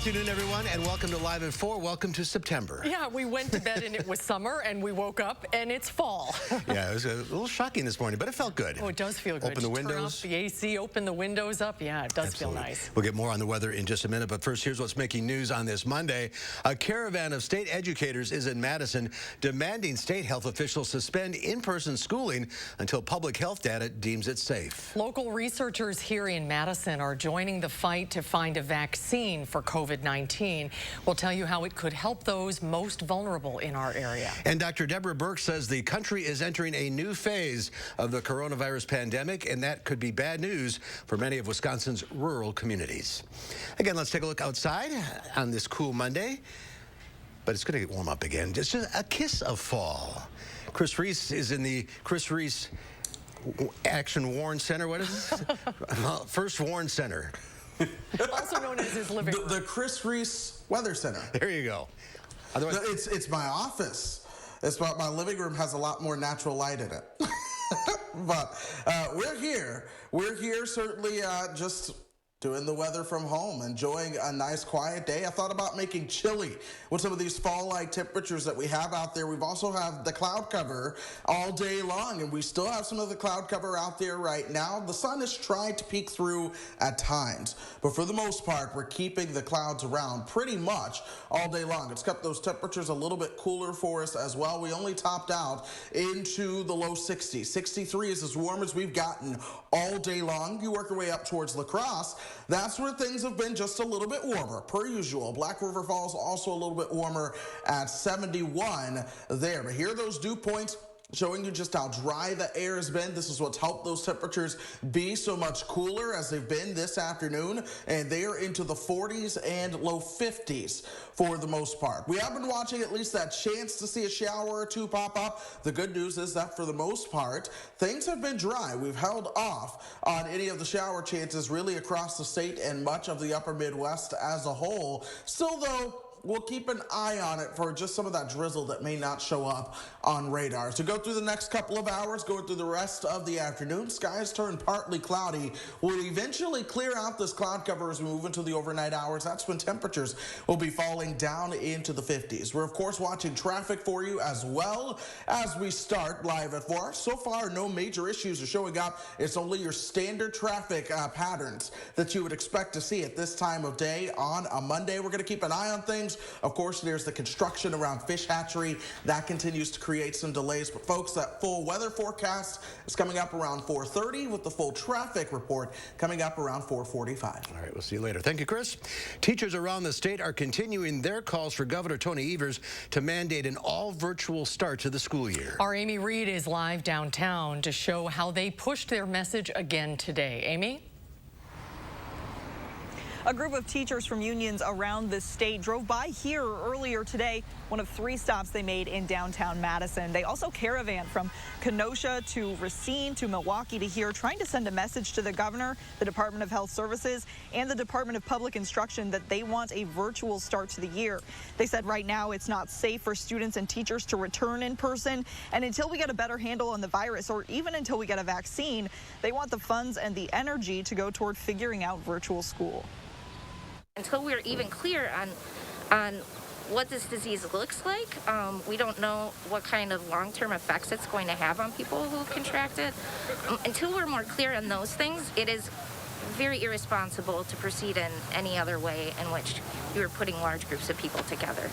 afternoon, everyone, and welcome to Live at 4. Welcome to September. Yeah, we went to bed and it was summer, and we woke up and it's fall. Yeah, it was a little shocking this morning, but it felt good. Oh, it does feel good. Open the windows. Turn off the AC, open the windows up. Yeah, it does Absolutely. feel nice. We'll get more on the weather in just a minute, but first, here's what's making news on this Monday. A caravan of state educators is in Madison demanding state health officials suspend in-person schooling until public health data deems it safe. Local researchers here in Madison are joining the fight to find a vaccine for COVID-19. We'll tell you how it could help those most vulnerable in our area. And Dr. Deborah Burke says the country is entering a new phase of the coronavirus pandemic, and that could be bad news for many of Wisconsin's rural communities. Again, let's take a look outside on this cool Monday. But it's going to get warm up again. Just a kiss of fall. Chris Reese is in the Chris Reese Action Warren Center. What is it? First Warren Center. Also known as his living room. The Chris Reese Weather Center. There you go. Otherwise, it's my office. It's my living room has a lot more natural light in it. But we're here. We're here certainly just doing the weather from home, enjoying a nice quiet day. I thought about making chili with some of these fall-like temperatures that we have out there. We've also have the cloud cover all day long, and we still have some of the cloud cover out there right now. The sun has tried to peek through at times, but for the most part, we're keeping the clouds around pretty much all day long. It's kept those temperatures a little bit cooler for us as well. We only topped out into the low 60s. 63 is as warm as we've gotten all day long. You work your way up towards La Crosse. That's where things have been just a little bit warmer, per usual. Black River Falls also a little bit warmer at 71 there. But here are those dew points showing you just how dry the air has been. This is what's helped those temperatures be so much cooler as they've been this afternoon, and they are into the 40s and low 50s for the most part. We have been watching at least that chance to see a shower or two pop up. The good news is that for the most part, things have been dry. We've held off on any of the shower chances really across the state and much of the upper Midwest as a whole. Still, though, we'll keep an eye on it for just some of that drizzle that may not show up on radar. So go through the next couple of hours, going through the rest of the afternoon. Skies turn partly cloudy. We'll eventually clear out this cloud cover as we move into the overnight hours. That's when temperatures will be falling down into the 50s. We're, of course, watching traffic for you as well as we start Live at 4. So far, no major issues are showing up. It's only your standard traffic patterns that you would expect to see at this time of day on a Monday. We're going to keep an eye on things. Of course, there's the construction around Fish Hatchery. That continues to create some delays. But, folks, that full weather forecast is coming up around 4:30 with the full traffic report coming up around 4:45. All right, we'll see you later. Thank you, Chris. Teachers around the state are continuing their calls for Governor Tony Evers to mandate an all-virtual start to the school year. Our Amy Reed is live downtown to show how they pushed their message again today. Amy? A group of teachers from unions around the state drove by here earlier today, one of 3 stops they made in downtown Madison. They also caravaned from Kenosha to Racine to Milwaukee to here, trying to send a message to the governor, the Department of Health Services, and the Department of Public Instruction that they want a virtual start to the year. They said right now it's not safe for students and teachers to return in person, and until we get a better handle on the virus, or even until we get a vaccine, they want the funds and the energy to go toward figuring out virtual school. Until we're even clear on what this disease looks like, we don't know what kind of long-term effects it's going to have on people who contract it. Until we're more clear on those things, it is very irresponsible to proceed in any other way in which you are putting large groups of people together.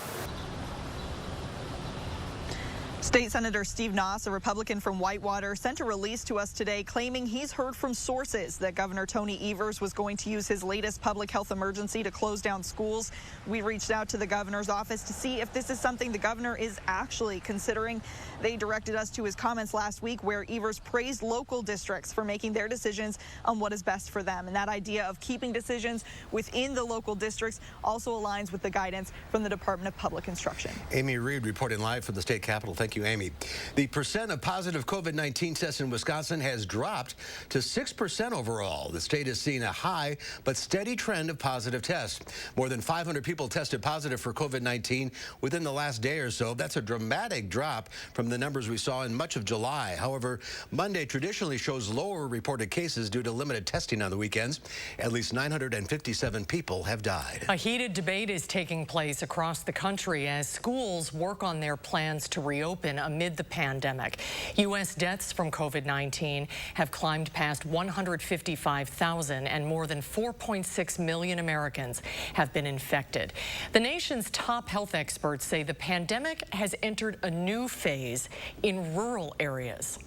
State Senator Steve Noss, a Republican from Whitewater, sent a release to us today claiming he's heard from sources that Governor Tony Evers was going to use his latest public health emergency to close down schools. We reached out to the governor's office to see if this is something the governor is actually considering. They directed us to his comments last week where Evers praised local districts for making their decisions on what is best for them. And that idea of keeping decisions within the local districts also aligns with the guidance from the Department of Public Instruction. Amy Reed reporting live from the state capitol. Thank you. Thank you, Amy. The percent of positive COVID-19 tests in Wisconsin has dropped to 6% overall. The state has seen a high but steady trend of positive tests. More than 500 people tested positive for COVID-19 within the last day or so. That's a dramatic drop from the numbers we saw in much of July. However, Monday traditionally shows lower reported cases due to limited testing on the weekends. At least 957 people have died. A heated debate is taking place across the country as schools work on their plans to reopen amid the pandemic. U.S. deaths from COVID-19 have climbed past 155,000 and more than 4.6 million Americans have been infected. The nation's top health experts say the pandemic has entered a new phase in rural areas.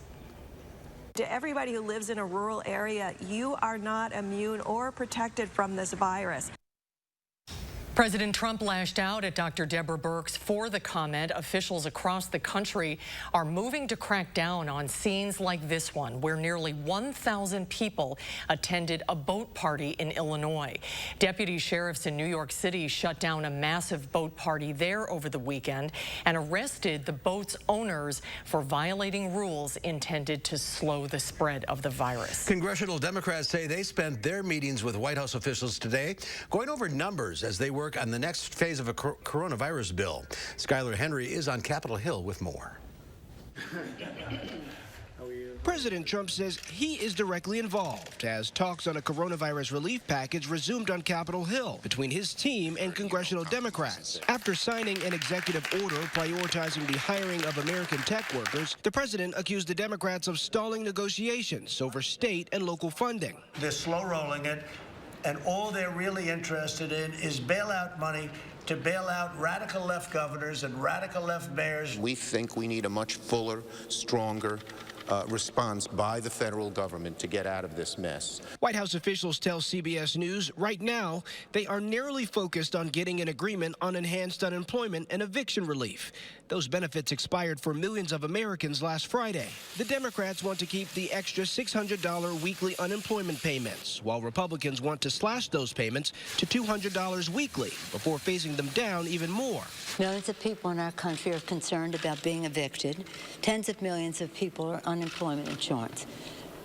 To everybody who lives in a rural area, you are not immune or protected from this virus. President Trump lashed out at Dr. Deborah Birx for the comment. Officials across the country are moving to crack down on scenes like this one, where nearly 1,000 people attended a boat party in Illinois. Deputy sheriffs in New York City shut down a massive boat party there over the weekend and arrested the boat's owners for violating rules intended to slow the spread of the virus. Congressional Democrats say they spent their meetings with White House officials today going over numbers as they work on the next phase of a coronavirus bill. Skylar Henry is on Capitol Hill with more. President Trump says he is directly involved as talks on a coronavirus relief package resumed on Capitol Hill between his team and congressional Democrats. After signing an executive order prioritizing the hiring of American tech workers, the president accused the Democrats of stalling negotiations over state and local funding. They're slow rolling it, and all they're really interested in is bailout money to bail out radical left governors and radical left mayors. We think we need a much fuller, stronger response by the federal government to get out of this mess. White House officials tell CBS News right now they are narrowly focused on getting an agreement on enhanced unemployment and eviction relief. Those benefits expired for millions of Americans last Friday. The Democrats want to keep the extra $600 weekly unemployment payments, while Republicans want to slash those payments to $200 weekly before phasing them down even more. Millions of people in our country are concerned about being evicted. Tens of millions of people are unemployment insurance.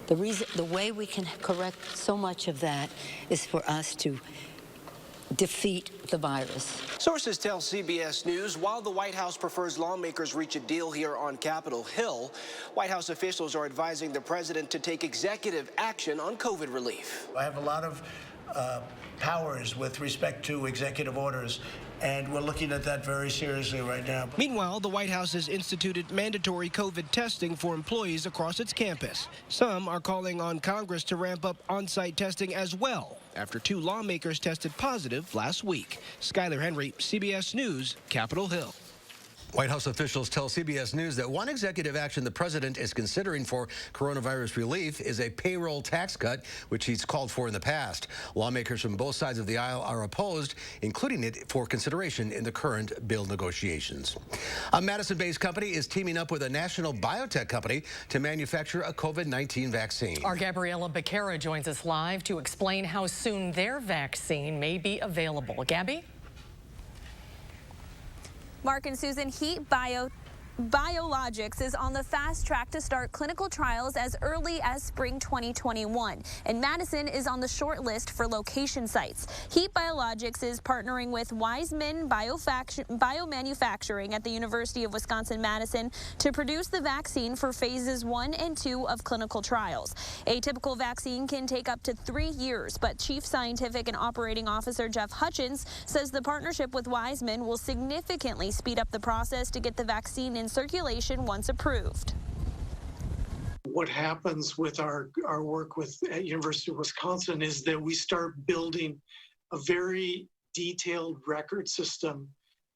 The way we can correct so much of that is for us to defeat the virus. Sources tell CBS News while the White House prefers lawmakers reach a deal here on Capitol Hill, White House officials are advising the president to take executive action on COVID relief. I have a lot of powers with respect to executive orders, and we're looking at that very seriously right now. Meanwhile, the White House has instituted mandatory COVID testing for employees across its campus. Some are calling on Congress to ramp up on-site testing as well, after 2 lawmakers tested positive last week. Skylar Henry, CBS News, Capitol Hill. White House officials tell CBS News that one executive action the president is considering for coronavirus relief is a payroll tax cut, which he's called for in the past. Lawmakers from both sides of the aisle are opposed, including it for consideration in the current bill negotiations. A Madison-based company is teaming up with a national biotech company to manufacture a COVID-19 vaccine. Our Gabriella Becerra joins us live to explain how soon their vaccine may be available. Gabby? Mark and Susan, Biologics is on the fast track to start clinical trials as early as spring 2021, and Madison is on the short list for location sites. Heat Biologics is partnering with Wiseman Biomanufacturing at the University of Wisconsin-Madison to produce the vaccine for phases 1 and 2 of clinical trials. A typical vaccine can take up to 3 years, but Chief Scientific and Operating Officer Jeff Hutchins says the partnership with Wiseman will significantly speed up the process to get the vaccine in circulation once approved. What happens with our work at University of Wisconsin is that we start building a very detailed record system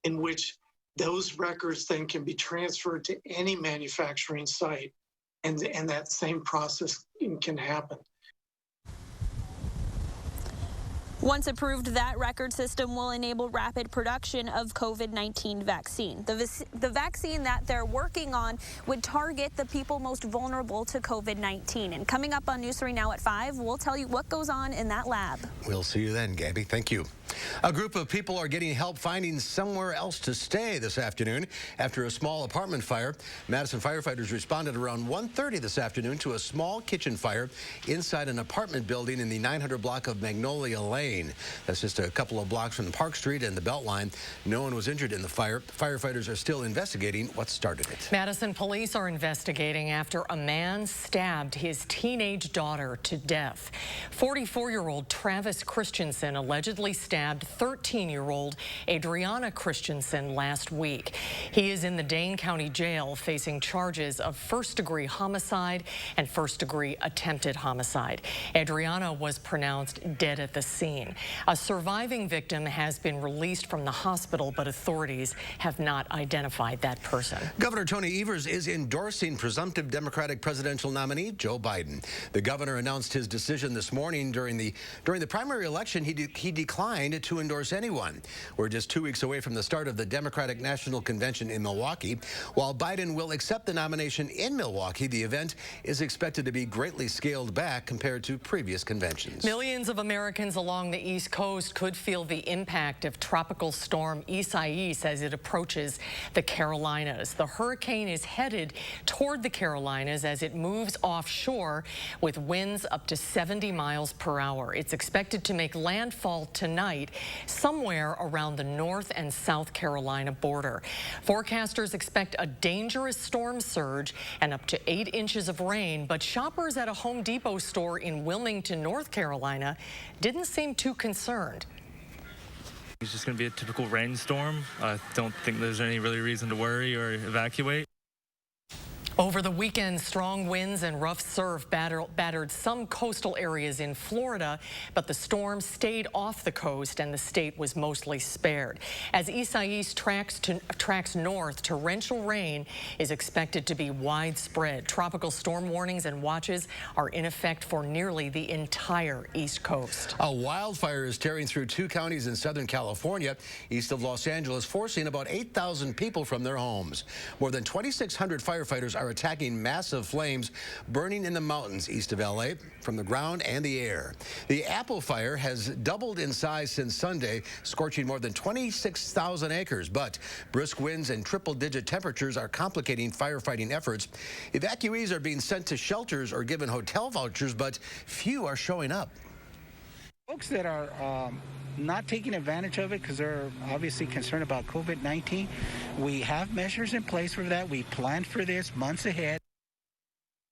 in which those records then can be transferred to any manufacturing site, and that same process can happen. Once approved, that record system will enable rapid production of COVID-19 vaccine. The vaccine that they're working on would target the people most vulnerable to COVID-19. And coming up on News 3 Now at 5, we'll tell you what goes on in that lab. We'll see you then, Gabby. Thank you. A group of people are getting help finding somewhere else to stay this afternoon after a small apartment fire. Madison firefighters responded around 1:30 this afternoon to a small kitchen fire inside an apartment building in the 900 block of Magnolia Lane. That's just a couple of blocks from Park Street and the Beltline. No one was injured in the fire. Firefighters are still investigating what started it. Madison police are investigating after a man stabbed his teenage daughter to death. 44-year-old Travis Christensen allegedly stabbed 13-year-old Adriana Christensen last week. He is in the Dane County Jail facing charges of first-degree homicide and first-degree attempted homicide. Adriana was pronounced dead at the scene. A surviving victim has been released from the hospital, but authorities have not identified that person. Governor Tony Evers is endorsing presumptive Democratic presidential nominee Joe Biden. The governor announced his decision this morning during the primary election. He declined to endorse anyone. We're just 2 weeks away from the start of the Democratic National Convention in Milwaukee. While Biden will accept the nomination in Milwaukee, the event is expected to be greatly scaled back compared to previous conventions. Millions of Americans along the East Coast could feel the impact of tropical storm Isaias as it approaches the Carolinas. The hurricane is headed toward the Carolinas as it moves offshore with winds up to 70 miles per hour. It's expected to make landfall tonight somewhere around the North and South Carolina border. Forecasters expect a dangerous storm surge and up to 8 inches of rain, but shoppers at a Home Depot store in Wilmington, North Carolina didn't seem too concerned. It's just going to be a typical rainstorm. I don't think there's any really reason to worry or evacuate. Over the weekend, strong winds and rough surf battered some coastal areas in Florida, but the storm stayed off the coast and the state was mostly spared. As Isaias tracks north, torrential rain is expected to be widespread. Tropical storm warnings and watches are in effect for nearly the entire East Coast. A wildfire is tearing through 2 counties in Southern California, east of Los Angeles, forcing about 8,000 people from their homes. More than 2,600 firefighters are attacking massive flames burning in the mountains east of LA from the ground and the air. The Apple fire has doubled in size since Sunday, scorching more than 26,000 acres. But brisk winds and triple-digit temperatures are complicating firefighting efforts. Evacuees are being sent to shelters or given hotel vouchers, but few are showing up. Folks that are not taking advantage of it because they're obviously concerned about COVID-19. We have measures in place for that. We planned for this months ahead.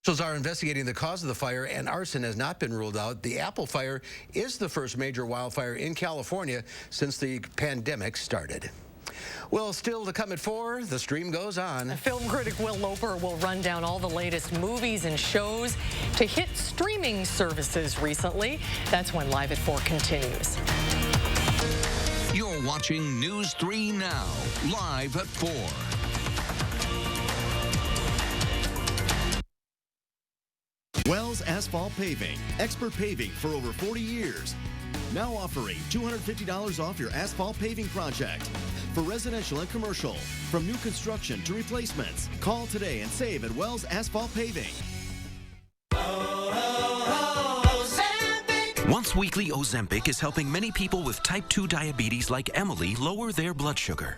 Officials are investigating the cause of the fire, and arson has not been ruled out. The Apple fire is the first major wildfire in California since the pandemic started. Well, still to come at 4, the stream goes on. Film critic Will Loper will run down all the latest movies and shows to hit streaming services recently. That's when Live at 4 continues. You're watching News 3 Now, live at 4. Wells Asphalt Paving, expert paving for over 40 years. Now offering $250 off your asphalt paving project. For residential and commercial, from new construction to replacements. Call today and save at Wells Asphalt Paving. Once weekly Ozempic is helping many people with type 2 diabetes like Emily lower their blood sugar.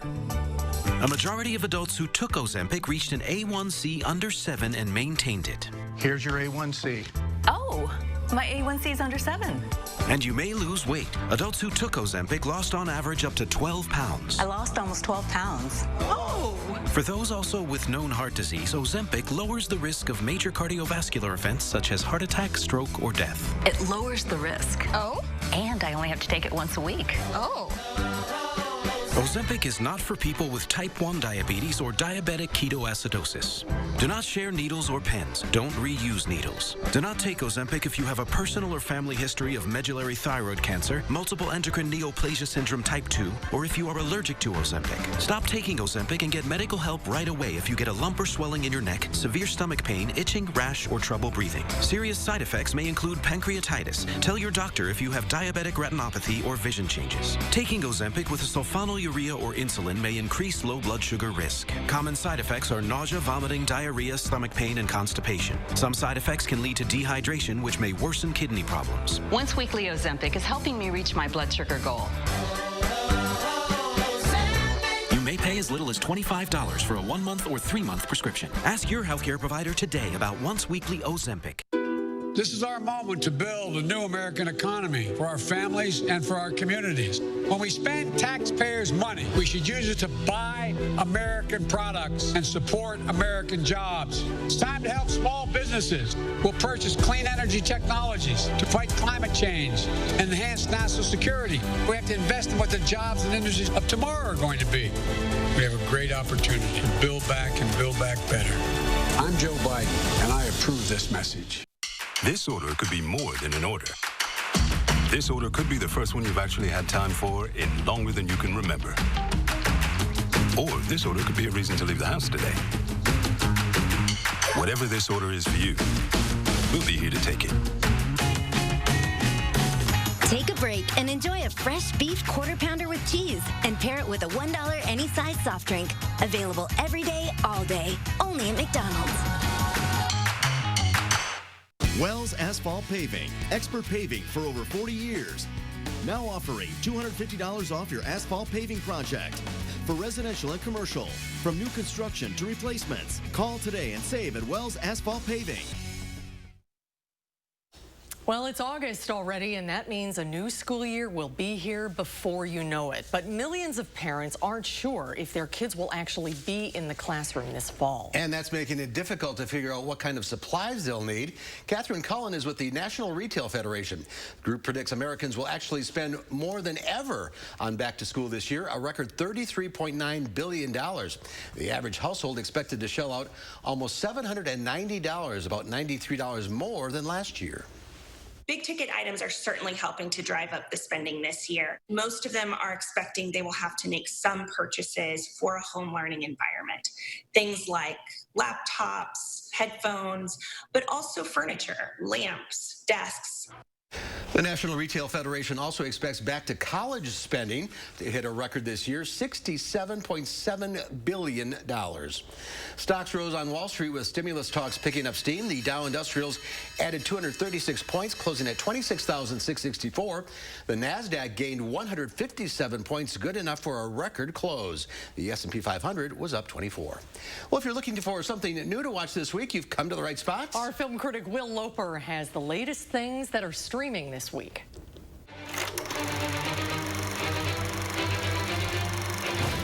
A majority of adults who took Ozempic reached an A1C under 7 and maintained it. Here's your A1C. Oh, my A1C is under 7. And you may lose weight. Adults who took Ozempic lost on average up to 12 pounds. I lost almost 12 pounds. Oh! For those also with known heart disease, Ozempic lowers the risk of major cardiovascular events such as heart attack, stroke, or death. It lowers the risk. Oh? And I only have to take it once a week. Oh. Ozempic is not for people with type 1 diabetes or diabetic ketoacidosis. Do not share needles or pens. Don't reuse needles. Do not take Ozempic if you have a personal or family history of medullary thyroid cancer, multiple endocrine neoplasia syndrome type 2, or if you are allergic to Ozempic. Stop taking Ozempic and get medical help right away if you get a lump or swelling in your neck, severe stomach pain, itching, rash, or trouble breathing. Serious side effects may include pancreatitis. Tell your doctor if you have diabetic retinopathy or vision changes. Taking Ozempic with a sulfonylurea or insulin may increase low blood sugar risk. Common side effects are nausea, vomiting, diarrhea, stomach pain, and constipation. Some side effects can lead to dehydration, which may worsen kidney problems. Once weekly Ozempic is helping me reach my blood sugar goal. You may pay as little as $25 for a 1-month or 3-month prescription. Ask your healthcare provider today about once-weekly Ozempic. This is our moment to build a new American economy for our families and for our communities. When we spend taxpayers' money, we should use it to buy American products and support American jobs. It's time to help small businesses. We'll purchase clean energy technologies to fight climate change and enhance national security. We have to invest in what the jobs and industries of tomorrow are going to be. We have a great opportunity to build back and build back better. I'm Joe Biden, and I approve this message. This order could be more than an order. This order could be the first one you've actually had time for in longer than you can remember. Or this order could be a reason to leave the house today. Whatever this order is for you, we'll be here to take it. Take a break and enjoy a fresh beef quarter pounder with cheese and pair it with a $1 any size soft drink. Available every day, all day, only at McDonald's. Wells Asphalt Paving, expert paving for over 40 years. Now offering $250 off your asphalt paving project. For residential and commercial, from new construction to replacements. Call today and save at Wells Asphalt Paving. Well, it's August already, and that means a new school year will be here before you know it. But millions of parents aren't sure if their kids will actually be in the classroom this fall. And that's making it difficult to figure out what kind of supplies they'll need. Catherine Cullen is with the National Retail Federation. The group predicts Americans will actually spend more than ever on back to school this year, a record $33.9 billion. The average household expected to shell out almost $790, about $93 more than last year. Big ticket items are certainly helping to drive up the spending this year. Most of them are expecting they will have to make some purchases for a home learning environment. Things like laptops, headphones, but also furniture, lamps, desks. The National Retail Federation also expects back-to-college spending to hit a record this year, $67.7 billion. Stocks rose on Wall Street with stimulus talks picking up steam. The Dow Industrials added 236 points, closing at 26,664. The NASDAQ gained 157 points, good enough for a record close. The S&P 500 was up 24. Well, if you're looking for something new to watch this week, you've come to the right spot. Our film critic Will Loper has the latest things that are streaming this week.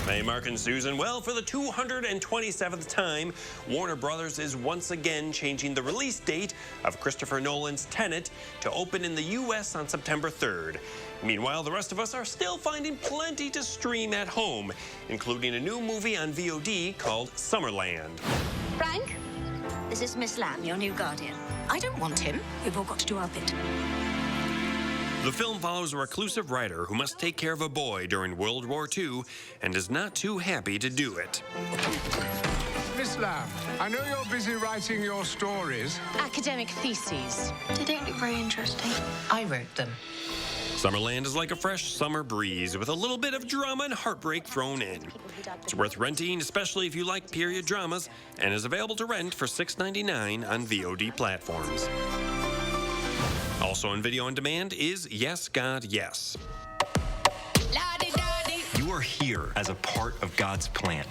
Hey, Mark and Susan. Well, for the 227th time, Warner Brothers is once again changing the release date of Christopher Nolan's Tenet to open in the U.S. on September 3rd. Meanwhile, the rest of us are still finding plenty to stream at home, including a new movie on VOD called Summerland. Frank, this is Miss Lamb, your new guardian. I don't want him. We've all got to do our bit. The film follows a reclusive writer who must take care of a boy during World War II and is not too happy to do it. Miss Lamb, I know you're busy writing your stories. Academic theses. They don't look very interesting. I wrote them. Summerland is like a fresh summer breeze with a little bit of drama and heartbreak thrown in. It's worth renting, especially if you like period dramas, and is available to rent for $6.99 on VOD platforms. Also on video on demand is Yes, God, Yes. You are here as a part of God's plan.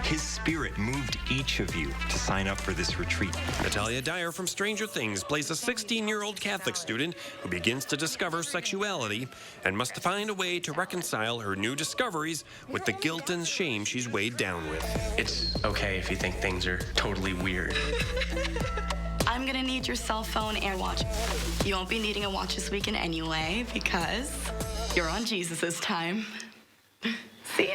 His Spirit moved each of you to sign up for this retreat. Natalia Dyer from Stranger Things plays a 16-year-old Catholic student who begins to discover sexuality and must find a way to reconcile her new discoveries with the guilt and shame she's weighed down with. It's okay if you think things are totally weird. I'm gonna need your cell phone and watch. You won't be needing a watch this weekend anyway because you're on Jesus's time. See ya.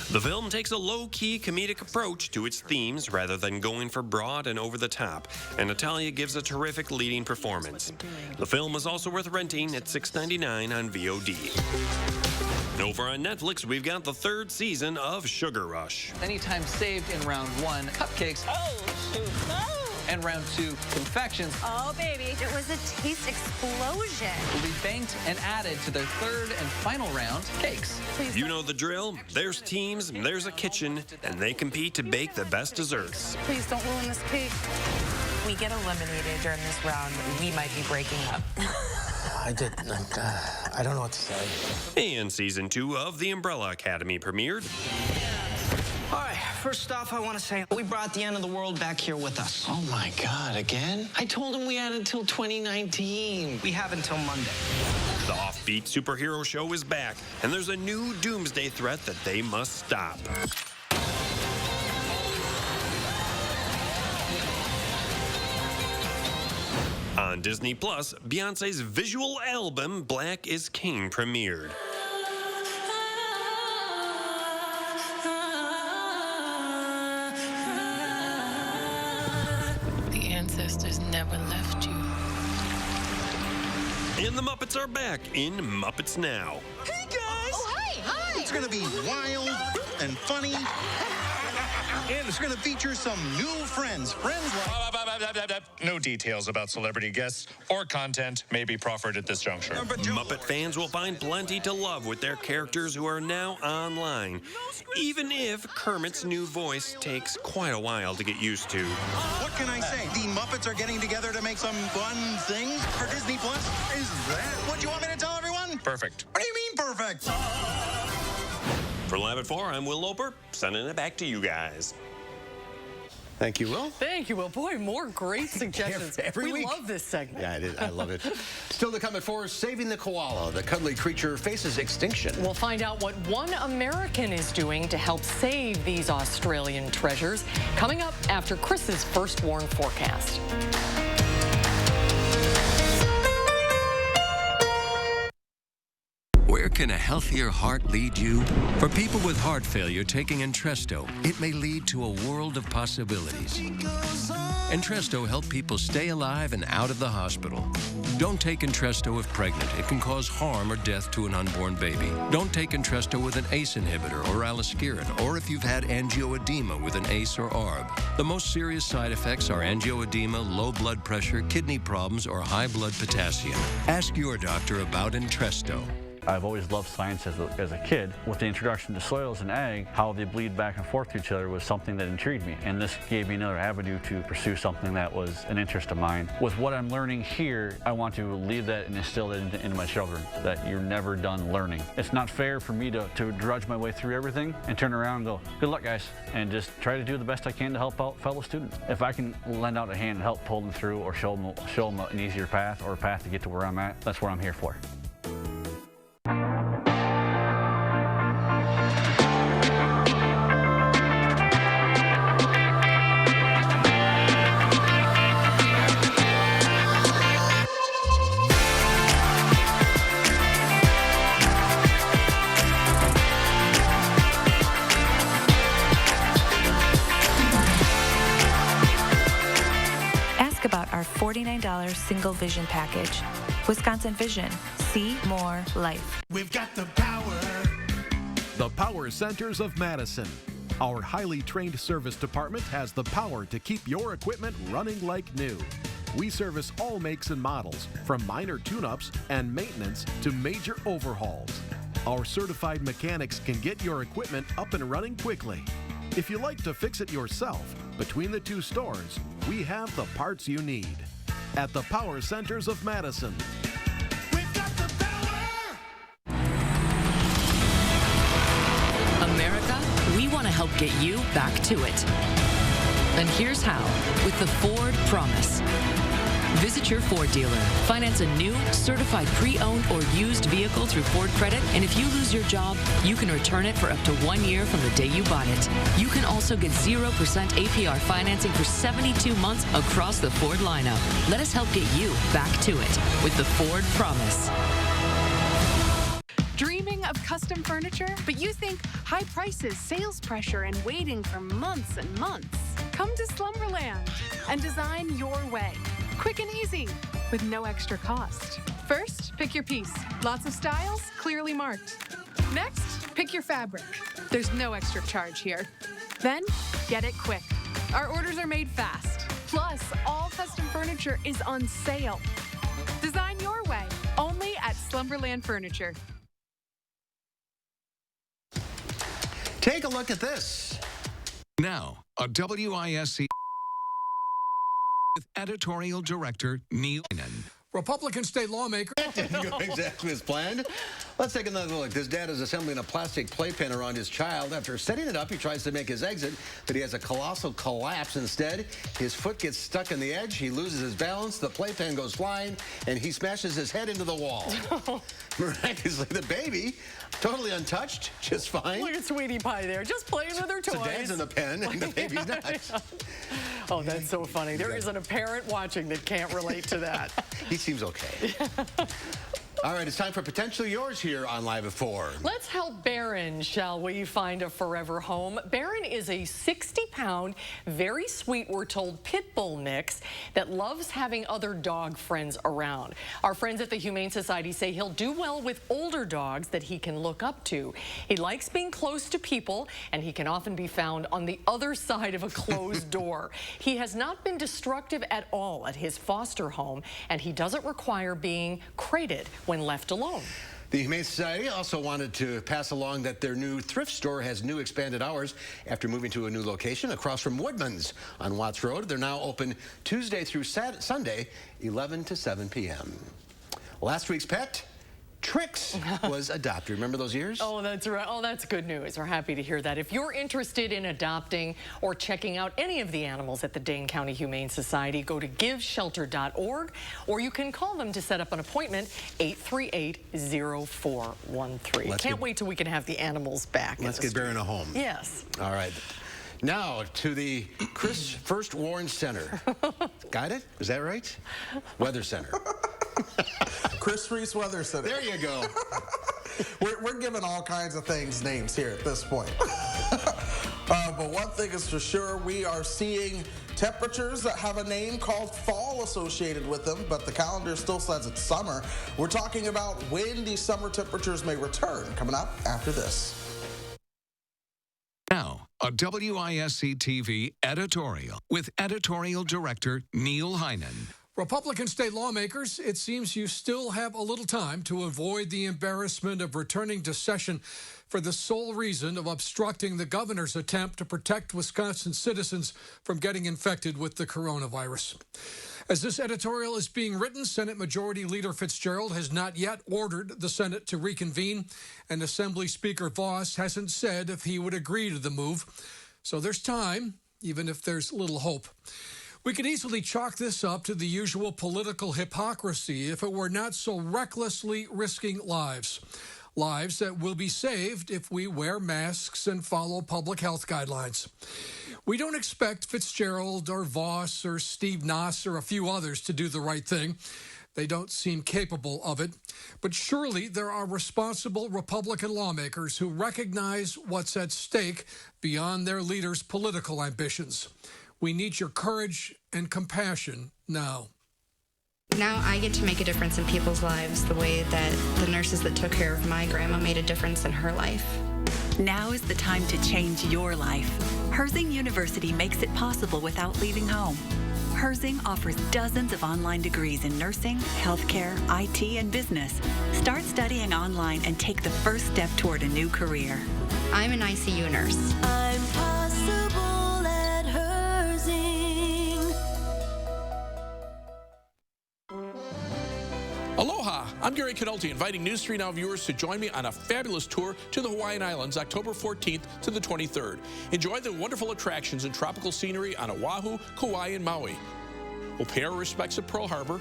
The film takes a low-key comedic approach to its themes rather than going for broad and over-the-top, and Natalia gives a terrific leading performance. The film is also worth renting at $6.99 on VOD. Over on Netflix, we've got the third season of Sugar Rush. Anytime saved in round 1, cupcakes. Oh, shoot, no! And round 2, confections. Oh, baby. It was a taste explosion. Will be banked and added to their third and final round, cakes. Please. You know the drill. There's teams, there's a kitchen, and they compete to bake the best desserts. Please don't ruin this cake. We get eliminated during this round, we might be breaking up. I don't know what to say. And season 2 of The Umbrella Academy premiered. All right, first off, I want to say we brought the end of the world back here with us. Oh my God, again? I told him we had until 2019. We have until Monday. The offbeat superhero show is back, and there's a new doomsday threat that they must stop. On Disney Plus, Beyoncé's visual album, Black is King, premiered. The ancestors never left you. And the Muppets are back in Muppets Now. Hey, guys! Oh, hi! It's gonna be wild and funny. And it's going to feature some new friends. Friends like... No details about celebrity guests or content may be proffered at this juncture. Muppet fans will find plenty to love with their characters who are now online, even if Kermit's new voice takes quite a while to get used to. What can I say? The Muppets are getting together to make some fun things for Disney Plus? Is that what you want me to tell everyone? Perfect. What do you mean perfect? For Live at 4, I'm Will Loper, sending it back to you guys. Thank you, Will. Thank you, Will. Boy, more great suggestions. Every week. We love this segment. Yeah, it is. I love it. Still to come at 4, saving the koala. The cuddly creature faces extinction. We'll find out what one American is doing to help save these Australian treasures. Coming up after Chris's first warn forecast. Where can a healthier heart lead you? For people with heart failure taking Entresto, it may lead to a world of possibilities. Entresto helps people stay alive and out of the hospital. Don't take Entresto if pregnant. It can cause harm or death to an unborn baby. Don't take Entresto with an ACE inhibitor or aliskiren, or if you've had angioedema with an ACE or ARB. The most serious side effects are angioedema, low blood pressure, kidney problems, or high blood potassium. Ask your doctor about Entresto. I've always loved science as a kid. With the introduction to soils and ag, how they bleed back and forth to each other was something that intrigued me. And this gave me another avenue to pursue something that was an interest of mine. With what I'm learning here, I want to leave that and instill that into my children, that you're never done learning. It's not fair for me to drudge my way through everything and turn around and go, good luck, guys, and just try to do the best I can to help out fellow students. If I can lend out a hand and help pull them through or show them an easier path or a path to get to where I'm at, that's what I'm here for. About our $49 single vision package. Wisconsin Vision. See more life. We've got the power. The Power Centers of Madison. Our highly trained service department has the power to keep your equipment running like new. We service all makes and models, from minor tune-ups and maintenance to major overhauls. Our certified mechanics can get your equipment up and running quickly. If you like to fix it yourself, between the 2 stores, we have the parts you need. At the Power Centers of Madison. We've got the power! America, we want to help get you back to it. And here's how, with the Ford Promise. Visit your Ford dealer. Finance a new, certified pre-owned or used vehicle through Ford Credit, and if you lose your job, you can return it for up to 1 year from the day you bought it. You can also get 0% APR financing for 72 months across the Ford lineup. Let us help get you back to it with the Ford Promise. Dreaming of custom furniture, but you think high prices, sales pressure, and waiting for months and months? Come to Slumberland and design your way. Quick and easy, with no extra cost. First, pick your piece. Lots of styles, clearly marked. Next, pick your fabric. There's no extra charge here. Then, get it quick. Our orders are made fast. Plus, all custom furniture is on sale. Design your way, only at Slumberland Furniture. Take a look at this. Now, a WISC with editorial director Neil Hyman. Republican state lawmaker. That didn't go exactly as planned. Let's take another look. This dad is assembling a plastic playpen around his child. After setting it up, he tries to make his exit, but he has a colossal collapse instead. His foot gets stuck in the edge. He loses his balance. The playpen goes flying, and he smashes his head into the wall. Miraculously, the baby, totally untouched, just fine. Look at Sweetie Pie there, just playing with her toys. So dad's in the pen, and the baby's not. Oh, that's so funny. There isn't a parent watching that can't relate to that. He seems okay. All right, it's time for Potentially Yours here on Live at 4. Let's help Baron, shall we, find a forever home. Baron is a 60-pound, very sweet, we're told, pit bull mix that loves having other dog friends around. Our friends at the Humane Society say he'll do well with older dogs that he can look up to. He likes being close to people, and he can often be found on the other side of a closed door. He has not been destructive at all at his foster home, and he doesn't require being crated when left alone. The Humane Society also wanted to pass along that their new thrift store has new expanded hours after moving to a new location across from Woodman's on Watts Road. They're now open Tuesday through Sunday, 11 to 7 p.m. Last week's pet, Trix, was adopted. Remember those years? Oh, that's right. Oh, that's good news. We're happy to hear that. If you're interested in adopting or checking out any of the animals at the Dane County Humane Society, go to giveshelter.org, or you can call them to set up an appointment, 838-0413. Can't wait till we can have the animals back. Let's get Baron a home. Yes. All right. Now to the Chris First Warren Center. Got it? Is that right? Weather Center. Chris Reese Weather Center. There you go. We're giving all kinds of things names here at this point. But one thing is for sure, we are seeing temperatures that have a name called fall associated with them, but the calendar still says it's summer. We're talking about when these summer temperatures may return, coming up after this. Now, a WISC-TV editorial with editorial director Neil Hyman. Republican state lawmakers, it seems you still have a little time to avoid the embarrassment of returning to session for the sole reason of obstructing the governor's attempt to protect Wisconsin citizens from getting infected with the coronavirus. As this editorial is being written, Senate Majority Leader Fitzgerald has not yet ordered the Senate to reconvene, and Assembly Speaker Voss hasn't said if he would agree to the move. So there's time, even if there's little hope. We could easily chalk this up to the usual political hypocrisy if it were not so recklessly risking lives. Lives that will be saved if we wear masks and follow public health guidelines. We don't expect Fitzgerald or Voss or Steve Noss or a few others to do the right thing. They don't seem capable of it. But surely there are responsible Republican lawmakers who recognize what's at stake beyond their leaders' political ambitions. We need your courage and compassion now. Now I get to make a difference in people's lives the way that the nurses that took care of my grandma made a difference in her life. Now is the time to change your life. Herzing University makes it possible without leaving home. Herzing offers dozens of online degrees in nursing, healthcare, IT, and business. Start studying online and take the first step toward a new career. I'm an ICU nurse. I'm possible at Herzing. Aloha, I'm Gary Canolti, inviting News 3 Now viewers to join me on a fabulous tour to the Hawaiian Islands, October 14th to the 23rd. Enjoy the wonderful attractions and tropical scenery on Oahu, Kauai, and Maui. We'll pay our respects at Pearl Harbor,